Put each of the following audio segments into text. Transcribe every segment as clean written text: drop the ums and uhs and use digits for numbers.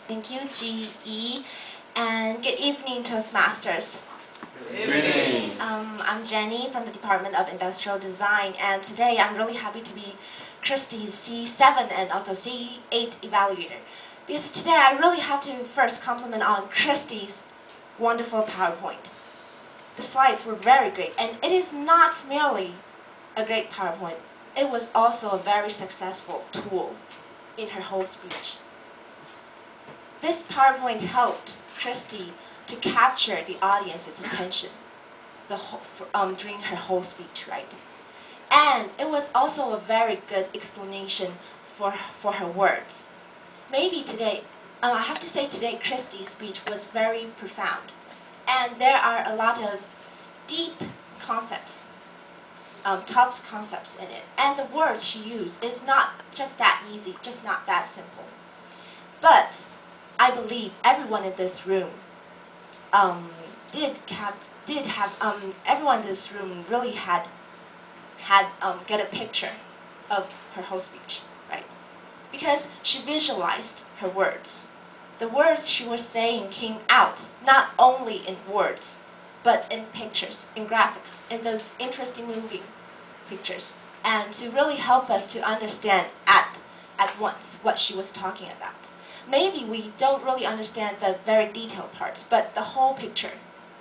Thank you, GE, and good evening, Toastmasters. Good evening. I'm Jenny from the Department of Industrial Design, and today I'm really happy to be Christy's C7 and also C8 evaluator. Because today I really have to first compliment on Christy's wonderful PowerPoint. The slides were very great, and it is not merely a great PowerPoint. It was also a very successful tool in her whole speech. This PowerPoint helped Christy to capture the audience's attention during her whole speech, right? And it was also a very good explanation for her words. Maybe today, I have to say today, Christy's speech was very profound. And there are a lot of deep concepts, top concepts in it. And the words she used is not just that easy, just not that simple. But I believe everyone in this room everyone in this room really had get a picture of her whole speech, right? Because she visualized her words. The words she was saying came out not only in words, but in pictures, in graphics, in those interesting moving pictures, and to really help us to understand at once what she was talking about. Maybe we don't really understand the very detailed parts, but the whole picture,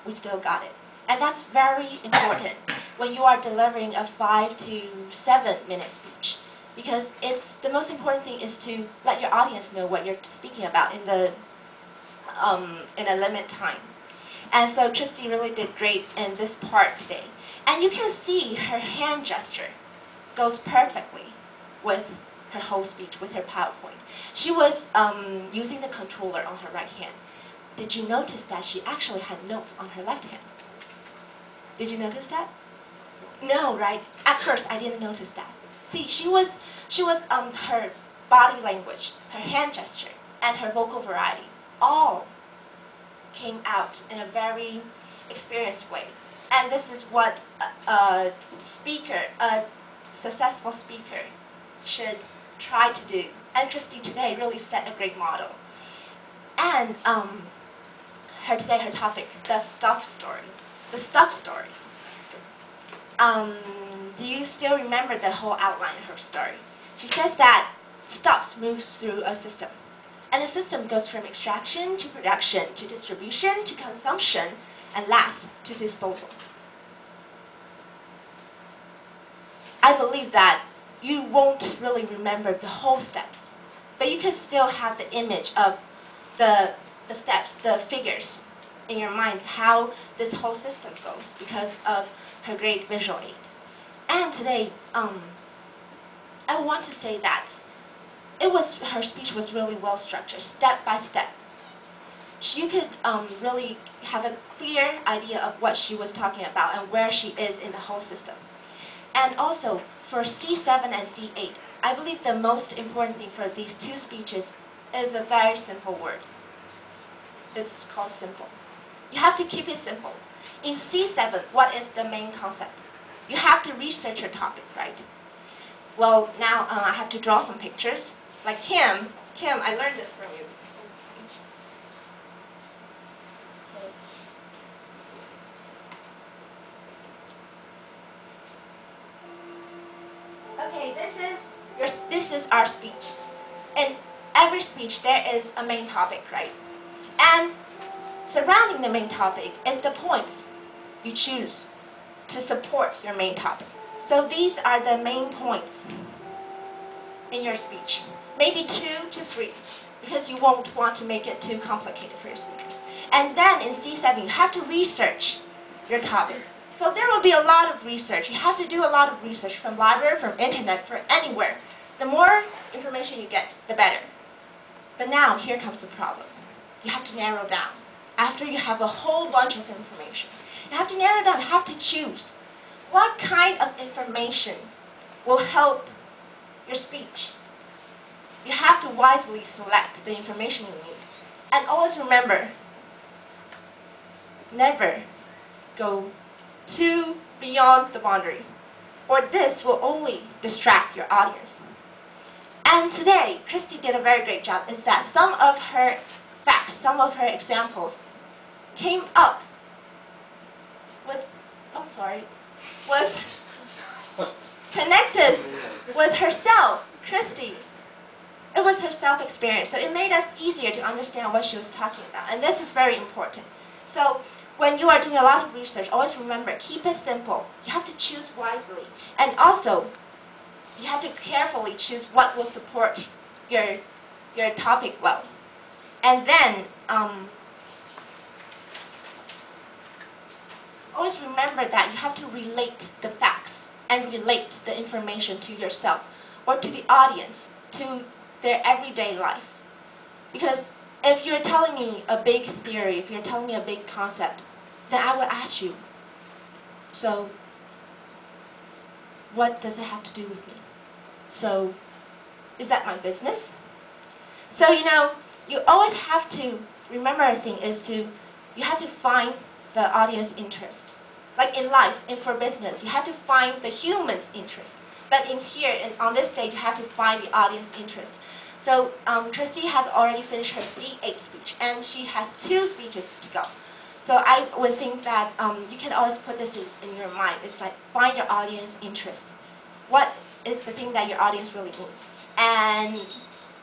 we still got it. And that's very important when you are delivering a 5 to 7 minute speech, because it's the most important thing is to let your audience know what you're speaking about in a limit time. And so Christy really did great in this part today. And you can see her hand gesture goes perfectly with her whole speech, with her PowerPoint. She was using the controller on her right hand. Did you notice that she actually had notes on her left hand? Did you notice that? No, right? At first, I didn't notice that. See, she was her body language, her hand gesture, and her vocal variety all came out in a very experienced way. And this is what a successful speaker should try to do. And Christy today really set a great model. And her topic, the stuff story. The stuff story. Do you still remember the whole outline of her story? She says that stuffs moves through a system. And the system goes from extraction to production to distribution to consumption and last to disposal. I believe that you won't really remember the whole steps, but you can still have the image of the steps, the figures in your mind, how this whole system goes because of her great visual aid. And today, I want to say that her speech was really well structured, step by step. You could really have a clear idea of what she was talking about and where she is in the whole system. And also, for C7 and C8, I believe the most important thing for these two speeches is a very simple word. It's called simple. You have to keep it simple. In C7, what is the main concept? You have to research your topic, right? Well, now I have to draw some pictures. Like Kim, I learned this from you. Okay, this is our speech. In every speech, there is a main topic, right? And surrounding the main topic is the points you choose to support your main topic. So these are the main points in your speech. Maybe 2 to 3, because you won't want to make it too complicated for your speakers. And then in C7, you have to research your topic. So there will be a lot of research. You have to do a lot of research from library, from internet, from anywhere. The more information you get, the better. But now, here comes the problem. You have to narrow down. After you have a whole bunch of information, you have to narrow down, you have to choose. What kind of information will help your speech? You have to wisely select the information you need. And always remember, never go too beyond the boundary, or this will only distract your audience. And today, Christy did a very great job, is that some of her facts, some of her examples came up with, was connected with herself, Christy. It was her self-experience, so it made us easier to understand what she was talking about, and this is very important. So when you are doing a lot of research, always remember, keep it simple. You have to choose wisely, and also you have to carefully choose what will support your topic well. And then always remember that you have to relate the facts and relate the information to yourself or to the audience, to their everyday life. Because if you're telling me a big theory, if you're telling me a big concept, then I will ask you, so what does it have to do with me? So is that my business? So you always have to remember a thing is you have to find the audience interest. Like in life, and for business, you have to find the human's interest. But in here, on this stage, you have to find the audience interest. So Christy has already finished her C8 speech, and she has 2 speeches to go. So I would think that you can always put this in your mind. It's like, find your audience interest. What is the thing that your audience really needs? And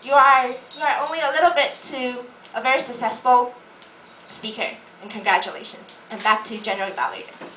you are only a little bit to a very successful speaker, and congratulations. And back to General Evaluator.